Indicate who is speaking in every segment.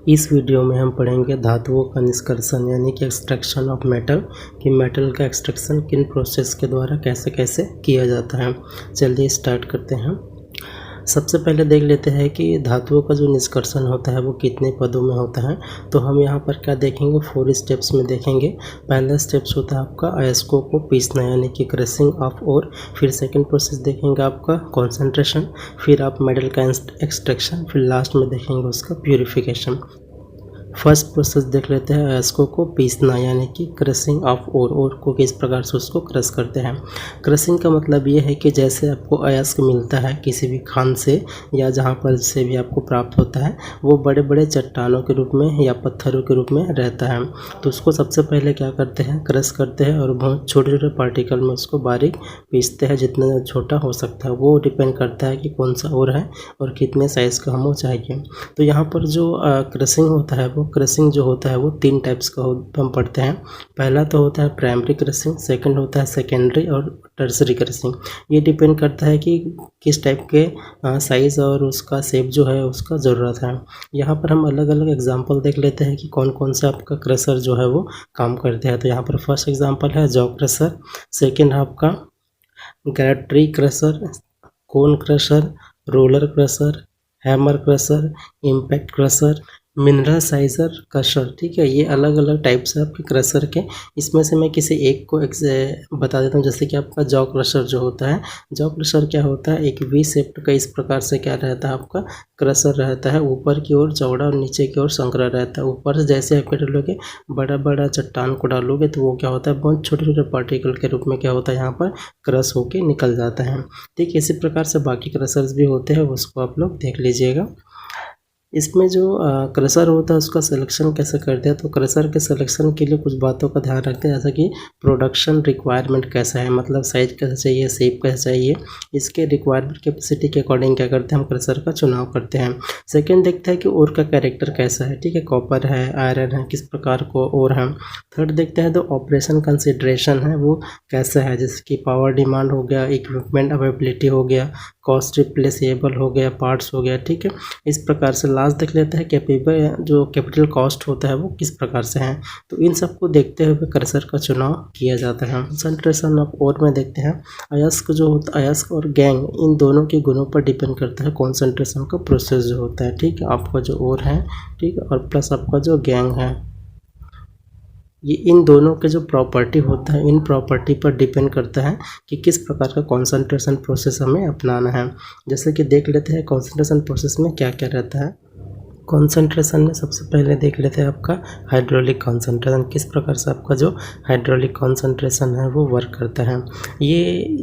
Speaker 1: इस वीडियो में हम पढ़ेंगे धातुओं का निष्कर्षण यानी कि एक्सट्रैक्शन ऑफ मेटल कि मेटल का एक्सट्रैक्शन किन प्रोसेस के द्वारा कैसे कैसे किया जाता है। चलिए स्टार्ट करते हैं। सबसे पहले देख लेते हैं कि धातुओं का जो निष्कर्षण होता है वो कितने पदों में होता है। तो हम यहाँ पर क्या देखेंगे, 4 स्टेप्स में देखेंगे। पहला स्टेप्स होता है आपका अयस्कों को पीसना यानी कि क्रशिंग ऑफ ओर। फिर सेकंड प्रोसेस देखेंगे आपका कॉन्सेंट्रेशन, फिर आप मेटल का एक्सट्रैक्शन, फिर लास्ट में देखेंगे उसका प्यूरिफिकेशन। फर्स्ट प्रोसेस देख लेते हैं अयस्कों को पीसना यानी कि क्रशिंग ऑफ ओर को किस प्रकार से उसको क्रश करते हैं। क्रशिंग का मतलब ये है कि जैसे आपको अयस्क मिलता है किसी भी खान से या जहाँ पर से भी आपको प्राप्त होता है, वो बड़े बड़े चट्टानों के रूप में या पत्थरों के रूप में रहता है। तो उसको सबसे पहले क्या करते हैं, क्रश करते हैं और बहुत छोटे छोटे पार्टिकल में उसको बारीक पीसते हैं, जितना छोटा हो सकता है। वो डिपेंड करता है कि कौन सा ओर है और कितने साइज़ का हमें चाहिए। तो यहाँ पर जो क्रशिंग होता है, वो क्रशिंग जो होता है वो 3 टाइप्स का हम पढ़ते हैं। पहला तो होता है प्राइमरी क्रशिंग, सेकंड होता है सेकेंडरी और टर्सरी क्रशिंग। ये डिपेंड करता है कि किस टाइप के साइज़ और उसका शेप जो है उसका ज़रूरत है। यहाँ पर हम अलग अलग एग्जांपल देख लेते हैं कि कौन कौन सा आपका क्रशर जो है वो काम करते हैं। तो यहाँ पर फर्स्ट एग्जांपल है जॉ क्रशर, सेकेंड आपका gyratory crusher, cone crusher, roller crusher, hammer crusher, impact crusher, mineral sizer crusher. ठीक है, ये अलग अलग टाइप्स है आपके क्रशर के। इसमें से मैं किसी एक को बता देता हूँ। जैसे कि आपका जॉ क्रशर जो होता है, जॉ क्रशर क्या होता है, एक वी शेप्ड का इस प्रकार से क्या रहता है आपका क्रशर रहता है। ऊपर की ओर चौड़ा और नीचे की ओर संकरा रहता है। ऊपर से जैसे आप डालोगे बड़ा बड़ा चट्टान को डालोगे तो वो क्या होता है, बहुत छोटे छोटे पार्टिकल के रूप में क्या होता है यहाँ पर क्रश होके निकल जाता है। ठीक, इसी प्रकार से बाकी क्रशर्स भी होते हैं, उसको आप लोग देख लीजिएगा। इसमें जो क्रशर होता है उसका सिलेक्शन कैसे करते हैं, तो क्रशर के सिलेक्शन के लिए कुछ बातों का ध्यान रखते हैं, जैसा कि प्रोडक्शन रिक्वायरमेंट कैसा है, मतलब साइज कैसा चाहिए, शेप कैसा चाहिए। इसके रिक्वायरमेंट कैपेसिटी के अकॉर्डिंग क्या करते हैं, हम क्रशर का चुनाव करते हैं। सेकंड देखते हैं कि ओर का कैरेक्टर कैसा है। ठीक है, कॉपर है, आयरन है, किस प्रकार को ओर है। थर्ड देखते हैं तो ऑपरेशन कंसिडरेशन है वो कैसा है, जैसे कि पावर डिमांड हो गया, इक्विपमेंट अवेलेबिलिटी हो गया, कॉस्ट रिप्लेसेबल हो गया, पार्ट्स हो गया। ठीक है, इस प्रकार से लास्ट देख लेते हैं कैपिटल कॉस्ट होता है वो किस प्रकार से है। तो इन सबको देखते हुए क्रशर का चुनाव किया जाता है। कंसंट्रेशन ऑफ ओर में देखते हैं अयस्क जो होता है, अयस्क और गैंग, इन दोनों के गुणों पर डिपेंड करता है कॉन्सेंट्रेशन का प्रोसेस जो होता है। ठीक है, आपका जो ओर है, ठीक है, और प्लस आपका जो गैंग है, ये इन दोनों के जो प्रॉपर्टी होता है, इन प्रॉपर्टी पर डिपेंड करता है कि किस प्रकार का कॉन्सेंट्रेशन प्रोसेस हमें अपनाना है। जैसे कि देख लेते हैं कॉन्सेंट्रेशन प्रोसेस में क्या क्या रहता है। कॉन्सेंट्रेशन में सबसे पहले देख लेते हैं आपका हाइड्रोलिक कॉन्सेंट्रेशन, किस प्रकार से आपका जो हाइड्रोलिक कॉन्सेंट्रेशन है वो वर्क करता है। ये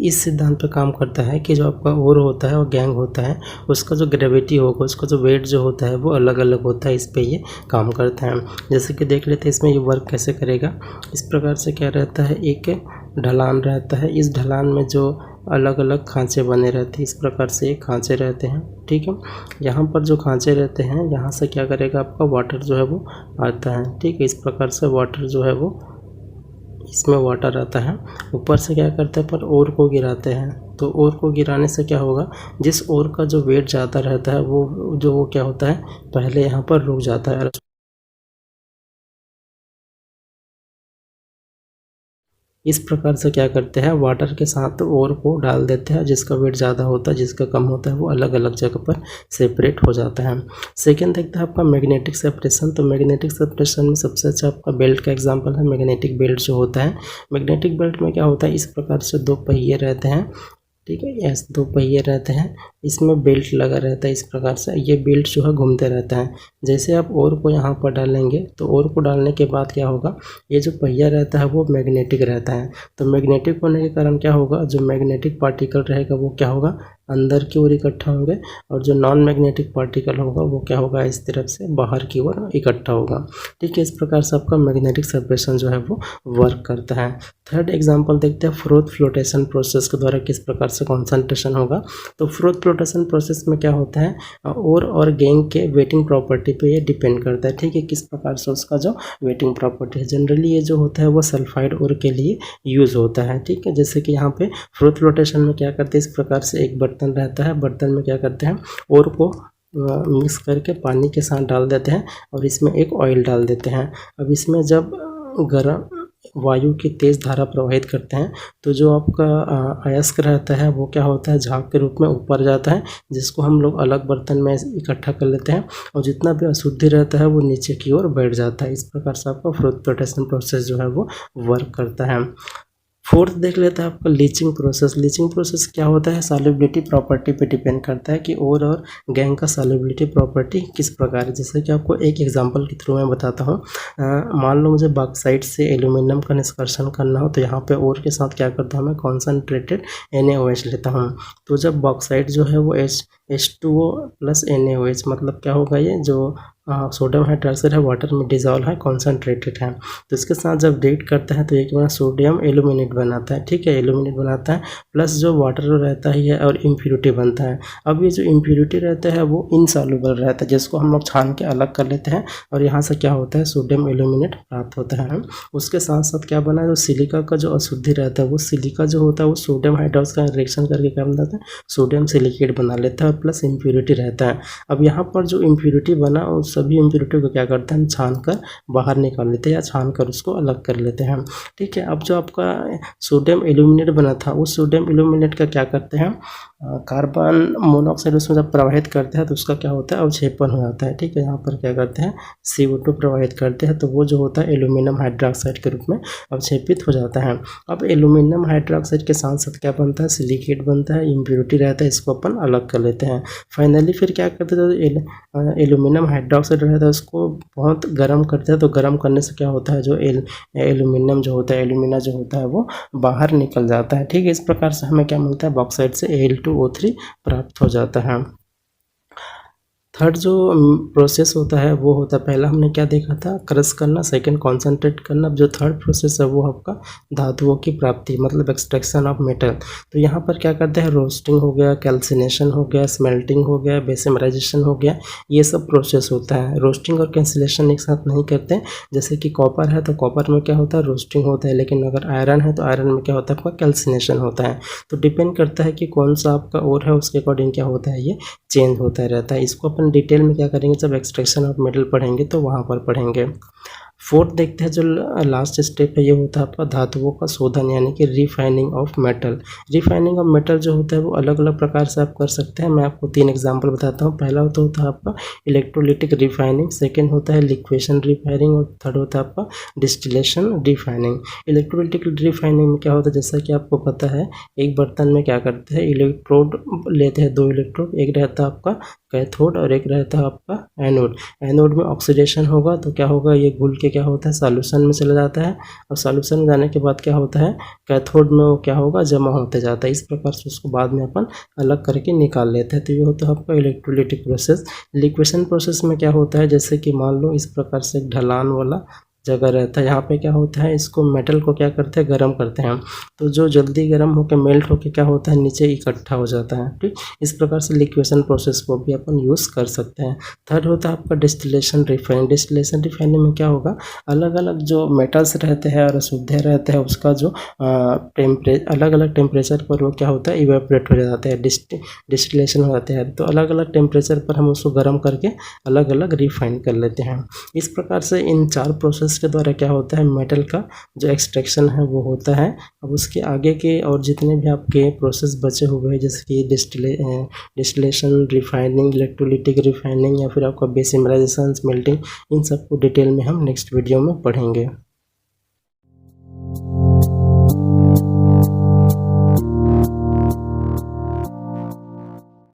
Speaker 1: इस सिद्धांत पे काम करता है कि जो आपका ओर होता है और गैंग होता है, उसका जो ग्रेविटी होगा, उसका जो वेट जो होता है वो अलग अलग होता है। इस पे ये काम करता है। जैसे कि देख लेते हैं इसमें ये वर्क कैसे करेगा। इस प्रकार से क्या रहता है, एक ढलान रहता है, इस ढलान में जो अलग अलग खांचे बने रहते हैं, इस प्रकार से ये खांचे रहते हैं। ठीक है, यहाँ पर जो खांचे रहते हैं, यहाँ से क्या करेगा, आपका वाटर जो है वो आता है। ठीक है, इस प्रकार से वाटर जो है वो, इसमें वाटर आता है। ऊपर से क्या करते हैं, पर ओर को गिराते हैं। तो ओर को गिराने से क्या होगा, जिस ओर का जो वेट ज़्यादा रहता है वो क्या होता है, पहले यहाँ पर रुक जाता है। इस प्रकार से क्या करते हैं, वाटर के साथ ओर को डाल देते हैं। जिसका वेट ज़्यादा होता है, जिसका कम होता है, वो अलग अलग जगह पर सेपरेट हो जाता है। सेकेंड देखते हैं आपका मैग्नेटिक सेपरेशन। तो मैग्नेटिक सेपरेशन में सबसे अच्छा आपका बेल्ट का एग्जांपल है मैग्नेटिक बेल्ट जो होता है। मैग्नेटिक बेल्ट में क्या होता है, इस प्रकार से 2 पहिए रहते हैं। ठीक है, ऐसे 2 पहिए रहते हैं, इसमें बेल्ट लगा रहता है। इस प्रकार से ये बेल्ट जो है घूमते रहता है। जैसे आप ओर को यहाँ पर डालेंगे तो ओर को डालने के बाद क्या होगा, ये जो पहिया रहता है वो मैग्नेटिक रहता है। तो मैग्नेटिक होने के कारण क्या होगा, जो मैग्नेटिक पार्टिकल रहेगा वो क्या होगा, अंदर की ओर इकट्ठा होंगे, और जो नॉन मैग्नेटिक पार्टिकल होगा वो क्या होगा, इस तरफ से बाहर की ओर इकट्ठा होगा। ठीक है, इस प्रकार से आपका मैग्नेटिक सेपरेशन जो है वो वर्क करता है। थर्ड एग्जांपल देखते हैं फ्रोथ फ्लोटेशन प्रोसेस के द्वारा किस प्रकार से कॉन्सेंट्रेशन होगा। तो फ्रोथ फ्लोटेशन प्रोसेस में क्या होता है, ओर और गैंग के वेटिंग प्रॉपर्टी पे ये डिपेंड करता है। ठीक है, किस प्रकार से उसका जो वेटिंग प्रॉपर्टी है। जनरली ये जो होता है वो सल्फाइड ओर के लिए यूज़ होता है। ठीक है, जैसे कि यहाँ पे फ्रोथ फ्लोटेशन में क्या करते हैं, इस प्रकार से एक बर्तन रहता है, बर्तन में क्या करते हैं, ओर को मिक्स करके पानी के साथ डाल देते हैं और इसमें एक ऑयल डाल देते हैं। अब इसमें जब गर्म वायु की तेज़ धारा प्रवाहित करते हैं तो जो आपका अयस्क रहता है वो क्या होता है, झाग के रूप में ऊपर जाता है, जिसको हम लोग अलग बर्तन में इकट्ठा कर लेते हैं, और जितना भी अशुद्धि रहता है वो नीचे की ओर बैठ जाता है। इस प्रकार से आपका फ्रूट फ्लोटेशन प्रोसेस जो है वो वर्क करता है। फोर्थ देख लेते हैं आपका लीचिंग प्रोसेस। लीचिंग प्रोसेस क्या होता है, सॉल्युबिलिटी प्रॉपर्टी पे डिपेंड करता है कि ओर और गैंग का सॉल्युबिलिटी प्रॉपर्टी किस प्रकार है। जैसे कि आपको एक एग्जांपल के थ्रू मैं बताता हूँ। मान लो मुझे बॉक्साइट से एल्यूमिनियम का निष्कर्षण करना हो, तो यहाँ पे ओर के साथ क्या करता हूँ मैं, कॉन्सनट्रेटेड NaOH लेता हूँ। तो जब बॉक्साइट जो है वो H2O प्लस NaOH, मतलब क्या होगा, ये जो सोडियम हाइड्रोक्साइड है वाटर में डिजॉल्व है, कॉन्सनट्रेटेड है, तो इसके साथ जब रिएक्ट करता है तो एक बार सोडियम एल्यूमिनेट बनाता है। ठीक है, एल्यूमिनेट बनाता है, प्लस जो वाटर रहता है और इम्प्यूरिटी बनता है। अब ये जो इम्प्यूरिटी रहता है वो इनसॉल्युबल रहता है, जिसको हम लोग छान के अलग कर लेते हैं, और यहाँ से क्या होता है, सोडियम एल्यूमिनेट प्राप्त होता है। उसके साथ साथ क्या बना है, जो सिलिका का जो अशुद्धि रहता है, वो सिलिका जो होता है वो सोडियम हाइड्रोक्साइड का रिएक्शन करके क्या बनाता है, सोडियम सिलिकेट बना लेता है, प्लस इम्प्यूरिटी रहता है। अब यहाँ पर जो इम्प्यूरिटी बना उस सभी इम्प्यूरिटी को क्या करते हैं, हम छान कर बाहर निकाल लेते हैं या छान कर उसको अलग कर लेते हैं। ठीक है, अब जो आपका सोडियम एल्यूमिनेट बना था, उस सोडियम एल्यूमिनेट का क्या करते हैं, कार्बन मोनोऑक्साइड उसमें जब प्रवाहित करते हैं तो उसका क्या होता है, अवक्षेपण हो जाता है। ठीक है, यहाँ पर क्या करते हैं, CO2 प्रवाहित करते हैं, तो वो जो होता है एल्यूमिनियम हाइड्रोक्साइड के रूप में अवक्षेपित हो जाता है। अब एल्यूमिनियम हाइड्रोक्साइड के साथ साथ क्या बनता है, सिलिकेट बनता है, इम्प्यूरिटी रहता है, इसको अपन अलग कर लेते हैं। फाइनली फिर क्या करते हैं, जो एल्यूमिनियम हाइड्रोक्साइड रहता है उसको बहुत गर्म करते हैं, तो गर्म करने से क्या होता है, जो एल्यूमिनियम जो होता है, एल्यूमिना जो होता है वो बाहर निकल जाता है। ठीक है, इस प्रकार से हमें क्या मिलता है, बॉक्साइट से Al2O3 प्राप्त हो जाता है। थर्ड जो प्रोसेस होता है वो होता है, पहला हमने क्या देखा था, क्रश करना, सेकंड कॉन्सेंट्रेट करना। अब जो थर्ड प्रोसेस है वो आपका धातुओं की प्राप्ति, मतलब एक्सट्रैक्शन ऑफ मेटल। तो यहाँ पर क्या करते हैं, रोस्टिंग हो गया, कैल्सिनेशन हो गया, स्मेल्टिंग हो गया, बेसिमराइजेशन हो गया, ये सब प्रोसेस होता है। रोस्टिंग और कैंसिलेशन एक साथ नहीं करते। जैसे कि कॉपर है तो कॉपर में क्या होता है, रोस्टिंग होता है, लेकिन अगर आयरन है तो आयरन में क्या होता है, आपका कैल्सिनेशन होता है। तो डिपेंड करता है कि कौन सा आपका ओर है, उसके अकॉर्डिंग क्या होता है, ये चेंज होता रहता है। इसको अपन डिटेल में क्या करेंगे, जब एक्सट्रैक्शन ऑफ मेटल पढ़ेंगे तो वहाँ पर पढ़ेंगे। फोर्थ देखते हैं, जो लास्ट स्टेप है ये होता है आपका धातुओं का शोधन, यानी कि refining of metal. Refining of metal जो होता है वो अलग अलग प्रकार से आप कर सकते हैं। मैं आपको 3 एग्जांपल बताता हूँ। पहला होता है आपका इलेक्ट्रोलिटिक रिफाइनिंग, सेकंड होता है लिक्वेशन रिफाइनिंग, और थर्ड होता है आपका डिस्टिलेशन रिफाइनिंग। इलेक्ट्रोलिटिक रिफाइनिंग में क्या होता है, जैसा कि आपको पता है, एक बर्तन में क्या करते हैं, इलेक्ट्रोड लेते हैं, 2 इलेक्ट्रोड, एक रहता है आपका कैथोड और एक रहता है आपका एनोड। एनोड में ऑक्सीडेशन होगा तो क्या होगा, ये घुल के क्या होता है, सॉल्यूशन में चला जाता है, और सॉल्यूशन में जाने के बाद क्या होता है, कैथोड में वो क्या होगा, जमा होते जाता है। इस प्रकार से उसको बाद में अपन अलग करके निकाल लेते हैं। तो ये होता है आपका इलेक्ट्रोलिटिक प्रोसेस। लिक्वेशन प्रोसेस में क्या होता है, जैसे कि मान लो इस प्रकार से एक ढलान वाला जगह रहता है, यहाँ पे क्या होता है, इसको मेटल को क्या करते हैं, गर्म करते हैं, तो जो जल्दी गर्म होकर मेल्ट होकर क्या होता है, नीचे इकट्ठा हो जाता है। ठीक, इस प्रकार से लिक्वेशन प्रोसेस को भी अपन यूज़ कर सकते हैं। थर्ड होता है आपका डिस्टिलेशन रिफाइनिंग। डिस्टिलेशन रिफाइनिंग में क्या होगा, अलग अलग जो मेटल्स रहते हैं और अशुद्ध रहते हैं उसका जो अलग अलग टेम्परेचर पर वो क्या होता है, इवेपोरेट हो जाता है, डिस्टिलेशन हो जाता है। तो अलग अलग टेम्परेचर पर हम उसको गर्म करके अलग अलग रिफाइन कर लेते हैं। इस प्रकार से इन 4 प्रोसेस के द्वारा क्या होता है, मेटल का जो एक्सट्रैक्शन है वो होता है। अब उसके आगे के और जितने भी आपके प्रोसेस बचे हुए हैं, जैसे कि डिस्टिलेशन, रिफाइनिंग, इलेक्ट्रोलिटिक रिफाइनिंग, या फिर आपका बेसिमराइजेशन, स्मेल्टिंग, इन सबको डिटेल में हम नेक्स्ट वीडियो में पढ़ेंगे।